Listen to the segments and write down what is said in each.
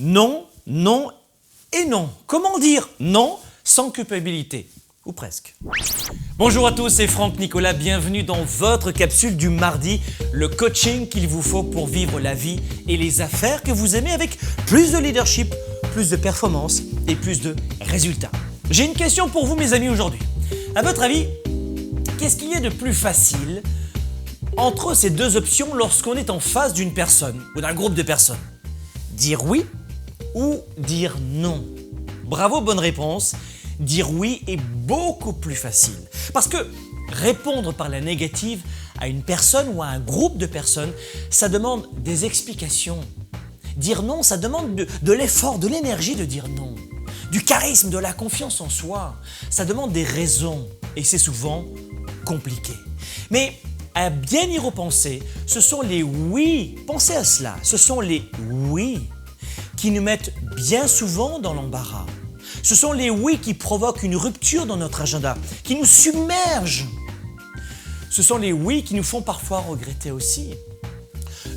Non, non et non. Comment dire non sans culpabilité? Ou presque. Bonjour à tous, c'est Franck Nicolas, bienvenue dans votre capsule du mardi, le coaching qu'il vous faut pour vivre la vie et les affaires que vous aimez avec plus de leadership, plus de performance et plus de résultats. J'ai une question pour vous mes amis aujourd'hui. À votre avis, qu'est-ce qu'il y a de plus facile entre ces deux options lorsqu'on est en face d'une personne ou d'un groupe de personnes? Dire oui ou dire non? Bravo, bonne réponse. Dire oui est beaucoup plus facile. Parce que répondre par la négative à une personne ou à un groupe de personnes, ça demande des explications. Dire non, ça demande de l'effort, de l'énergie de dire non. Du charisme, de la confiance en soi. Ça demande des raisons et c'est souvent compliqué. Mais à bien y repenser, ce sont les oui, pensez à cela, ce sont les oui qui nous mettent bien souvent dans l'embarras. Ce sont les oui qui provoquent une rupture dans notre agenda, qui nous submergent. Ce sont les oui qui nous font parfois regretter aussi.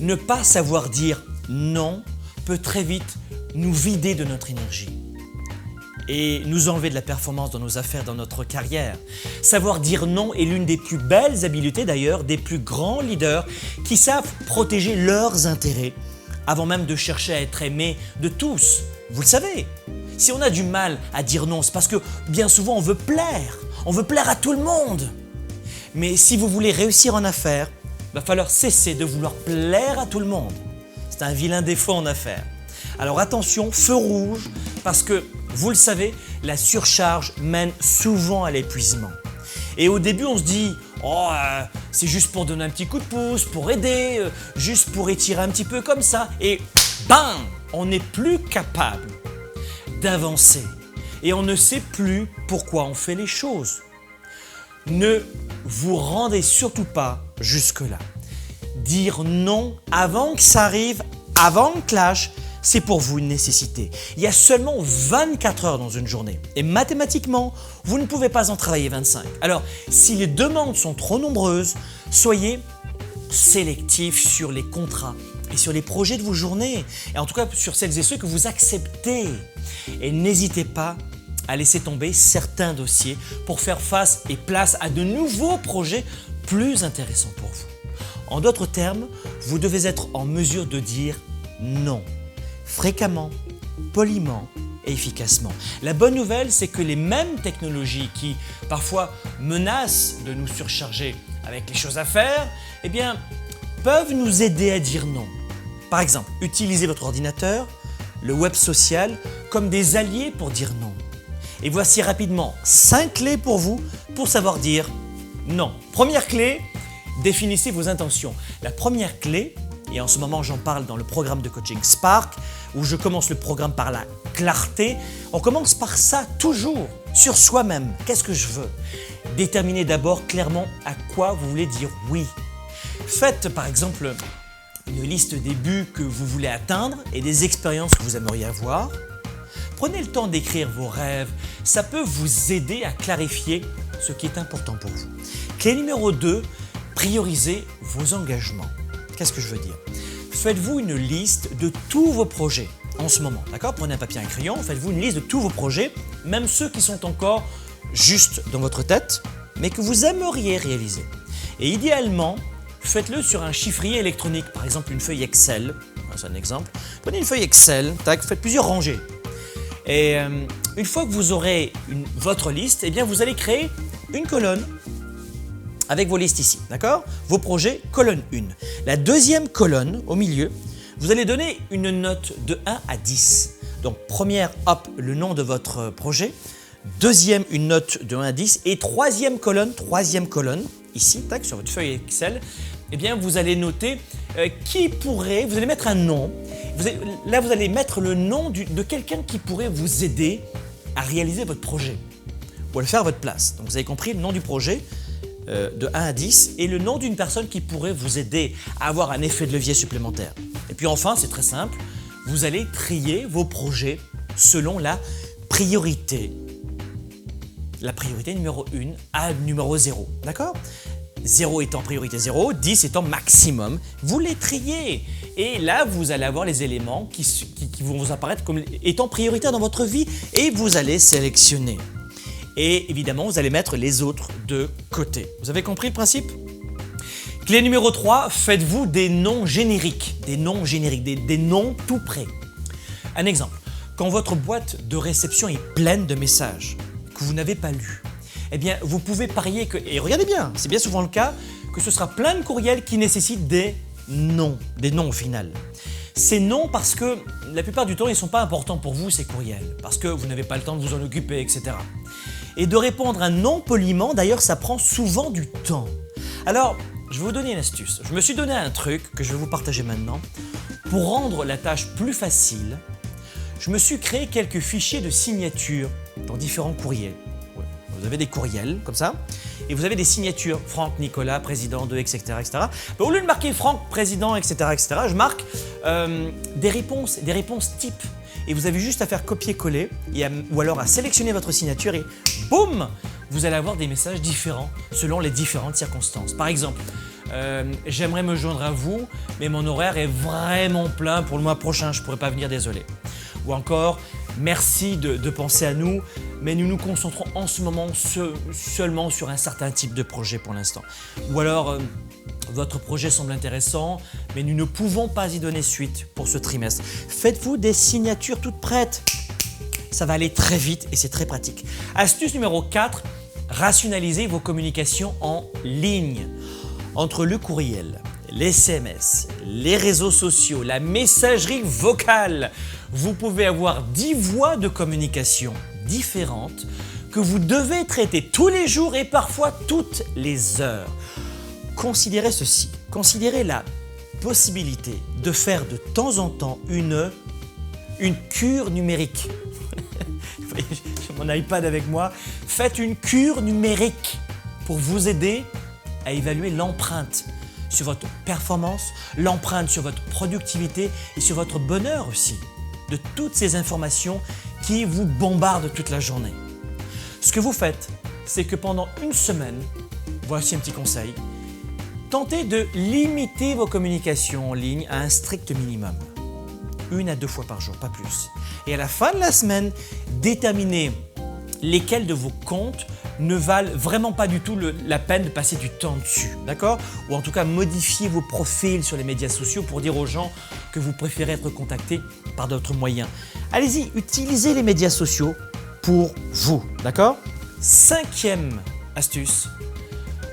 Ne pas savoir dire non peut très vite nous vider de notre énergie et nous enlever de la performance dans nos affaires, dans notre carrière. Savoir dire non est l'une des plus belles habiletés d'ailleurs, des plus grands leaders qui savent protéger leurs intérêts avant même de chercher à être aimé de tous. Vous le savez. Si on a du mal à dire non, c'est parce que bien souvent on veut plaire à tout le monde. Mais si vous voulez réussir en affaires, il va falloir cesser de vouloir plaire à tout le monde. C'est un vilain défaut en affaires. Alors attention, feu rouge, parce que vous le savez, la surcharge mène souvent à l'épuisement. Et au début on se dit « c'est juste pour donner un petit coup de pouce, pour aider, juste pour étirer un petit peu comme ça » et bam, on n'est plus capable d'avancer et on ne sait plus pourquoi on fait les choses. Ne vous rendez surtout pas jusque-là. Dire non avant que ça arrive, avant le clash, c'est pour vous une nécessité. Il y a seulement 24 heures dans une journée et mathématiquement, vous ne pouvez pas en travailler 25. Alors, si les demandes sont trop nombreuses, soyez sélectif sur les contrats et sur les projets de vos journées, et en tout cas sur celles et ceux que vous acceptez. Et n'hésitez pas à laisser tomber certains dossiers pour faire face et place à de nouveaux projets plus intéressants pour vous. En d'autres termes, vous devez être en mesure de dire non, fréquemment, poliment et efficacement. La bonne nouvelle, c'est que les mêmes technologies qui parfois menacent de nous surcharger avec les choses à faire, eh bien, peuvent nous aider à dire non. Par exemple, utilisez votre ordinateur, le web social, comme des alliés pour dire non. Et voici rapidement 5 clés pour vous pour savoir dire non. Première clé, définissez vos intentions. La première clé, et en ce moment j'en parle dans le programme de coaching Spark, où je commence le programme par la clarté, on commence par ça toujours, sur soi-même. Qu'est-ce que je veux? Déterminez d'abord clairement à quoi vous voulez dire oui. Faites par exemple une liste des buts que vous voulez atteindre et des expériences que vous aimeriez avoir. Prenez le temps d'écrire vos rêves, ça peut vous aider à clarifier ce qui est important pour vous. Clé numéro 2, priorisez vos engagements. Qu'est-ce que je veux dire? Faites-vous une liste de tous vos projets en ce moment, d'accord? Prenez un papier et un crayon, faites-vous une liste de tous vos projets, même ceux qui sont encore juste dans votre tête, mais que vous aimeriez réaliser. Et idéalement, faites-le sur un chiffrier électronique, par exemple une feuille Excel. C'est un exemple. Prenez une feuille Excel, tac, faites plusieurs rangées. Et une fois que vous aurez votre liste, eh bien vous allez créer une colonne avec vos listes ici, d'accord? Vos projets, colonne 1. La deuxième colonne, au milieu, vous allez donner une note de 1 à 10. Donc première, hop, le nom de votre projet. Deuxième, une note de 1 à 10. Et troisième colonne, ici, tac, sur votre feuille Excel, eh bien vous allez noter qui pourrait, vous allez mettre un nom. Là, vous allez mettre le nom de quelqu'un qui pourrait vous aider à réaliser votre projet. Vous pouvez le faire à votre place. Donc vous avez compris le nom du projet de 1 à 10 et le nom d'une personne qui pourrait vous aider à avoir un effet de levier supplémentaire. Et puis enfin, c'est très simple, vous allez trier vos projets selon la priorité. La priorité numéro 1 à numéro 0, d'accord? 0 étant priorité 0, 10 étant maximum. Vous les triez et là, vous allez avoir les éléments qui vont vous apparaître comme étant prioritaires dans votre vie et vous allez sélectionner. Et évidemment, vous allez mettre les autres de côté. Vous avez compris le principe ? Clé numéro 3, faites-vous des noms génériques, des noms tout prêts. Un exemple, quand votre boîte de réception est pleine de messages que vous n'avez pas lus, eh bien, vous pouvez parier que, et regardez bien, c'est bien souvent le cas, que ce sera plein de courriels qui nécessitent des noms au final. Ces noms parce que la plupart du temps, ils ne sont pas importants pour vous, ces courriels, parce que vous n'avez pas le temps de vous en occuper, etc. Et de répondre un non poliment, d'ailleurs, ça prend souvent du temps. Alors, je vais vous donner une astuce. Je me suis donné un truc que je vais vous partager maintenant. Pour rendre la tâche plus facile, je me suis créé quelques fichiers de signatures dans différents courriels. Vous avez des courriels comme ça, et vous avez des signatures. Franck, Nicolas, président de, etc. etc. Au lieu de marquer Franck, président, etc., etc., je marque des réponses types. Et vous avez juste à faire copier-coller ou alors à sélectionner votre signature et boum, vous allez avoir des messages différents selon les différentes circonstances. Par exemple, j'aimerais me joindre à vous, mais mon horaire est vraiment plein pour le mois prochain, je ne pourrai pas venir, désolé. Ou encore, merci de penser à nous, mais nous nous concentrons en ce moment seulement sur un certain type de projet pour l'instant. Ou alors, votre projet semble intéressant, mais nous ne pouvons pas y donner suite pour ce trimestre. Faites-vous des signatures toutes prêtes. Ça va aller très vite et c'est très pratique. Astuce numéro 4, rationalisez vos communications en ligne. Entre le courriel, les SMS, les réseaux sociaux, la messagerie vocale, vous pouvez avoir 10 voies de communication différentes que vous devez traiter tous les jours et parfois toutes les heures. Considérez ceci, considérez la possibilité de faire de temps en temps une cure numérique. J'ai mon iPad avec moi. Faites une cure numérique pour vous aider à évaluer l'empreinte sur votre performance, l'empreinte sur votre productivité et sur votre bonheur aussi, de toutes ces informations qui vous bombardent toute la journée. Ce que vous faites, c'est que pendant une semaine, voici un petit conseil, tentez de limiter vos communications en ligne à un strict minimum. 1 à 2 fois par jour, pas plus. Et à la fin de la semaine, déterminez lesquels de vos comptes ne valent vraiment pas du tout la peine de passer du temps dessus, d'accord ? Ou en tout cas, modifiez vos profils sur les médias sociaux pour dire aux gens que vous préférez être contactés par d'autres moyens. Allez-y, utilisez les médias sociaux pour vous, d'accord ? 5e astuce,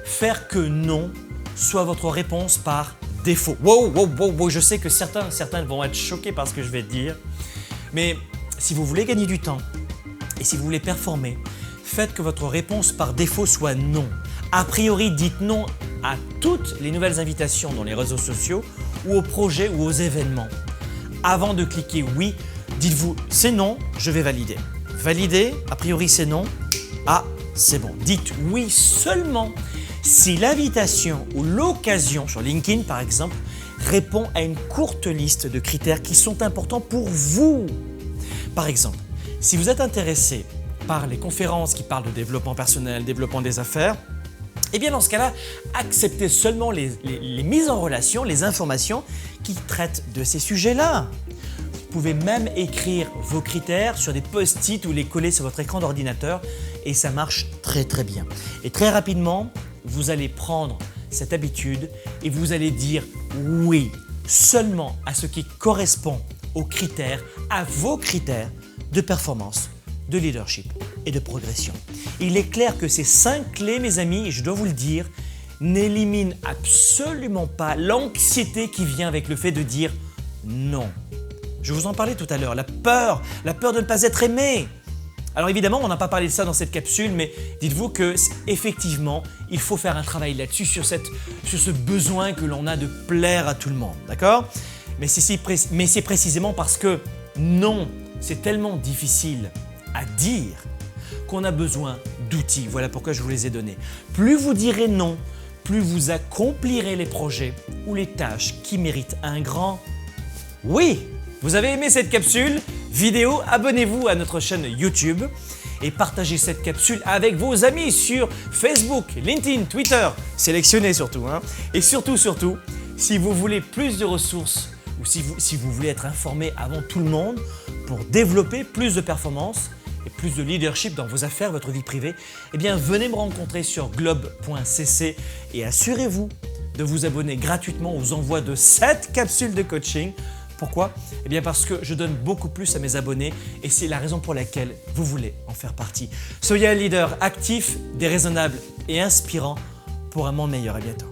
faire que non soit votre réponse par défaut. Wow, je sais que certains vont être choqués par ce que je vais dire, mais si vous voulez gagner du temps et si vous voulez performer, faites que votre réponse par défaut soit non. A priori, dites non à toutes les nouvelles invitations dans les réseaux sociaux ou aux projets ou aux événements. Avant de cliquer oui, dites-vous c'est non, je vais valider. Valider, a priori c'est non, ah c'est bon. Dites oui seulement si l'invitation ou l'occasion, sur LinkedIn par exemple, répond à une courte liste de critères qui sont importants pour vous. Par exemple, si vous êtes intéressé par les conférences qui parlent de développement personnel, développement des affaires, eh bien dans ce cas-là, acceptez seulement les mises en relation, les informations qui traitent de ces sujets-là. Vous pouvez même écrire vos critères sur des post-it ou les coller sur votre écran d'ordinateur et ça marche très très bien. Et très rapidement, vous allez prendre cette habitude et vous allez dire oui seulement à ce qui correspond aux critères, à vos critères de performance, de leadership et de progression. Il est clair que ces 5 clés, mes amis, et je dois vous le dire, n'éliminent absolument pas l'anxiété qui vient avec le fait de dire non. Je vous en parlais tout à l'heure, la peur de ne pas être aimé. Alors évidemment, on n'a pas parlé de ça dans cette capsule, mais dites-vous que effectivement, il faut faire un travail là-dessus, sur ce besoin que l'on a de plaire à tout le monde, d'accord ? Mais c'est précisément parce que non, c'est tellement difficile à dire qu'on a besoin d'outils. Voilà pourquoi je vous les ai donnés. Plus vous direz non, plus vous accomplirez les projets ou les tâches qui méritent un grand oui. Vous avez aimé cette capsule vidéo, abonnez-vous à notre chaîne YouTube et partagez cette capsule avec vos amis sur Facebook, LinkedIn, Twitter, sélectionnez surtout. Et surtout, si vous voulez plus de ressources ou si vous voulez être informé avant tout le monde pour développer plus de performance et plus de leadership dans vos affaires, votre vie privée, eh bien venez me rencontrer sur globe.cc et assurez-vous de vous abonner gratuitement aux envois de 7 capsules de coaching. Pourquoi? Eh bien parce que je donne beaucoup plus à mes abonnés et c'est la raison pour laquelle vous voulez en faire partie. Soyez un leader actif, déraisonnable et inspirant pour un monde meilleur. À bientôt.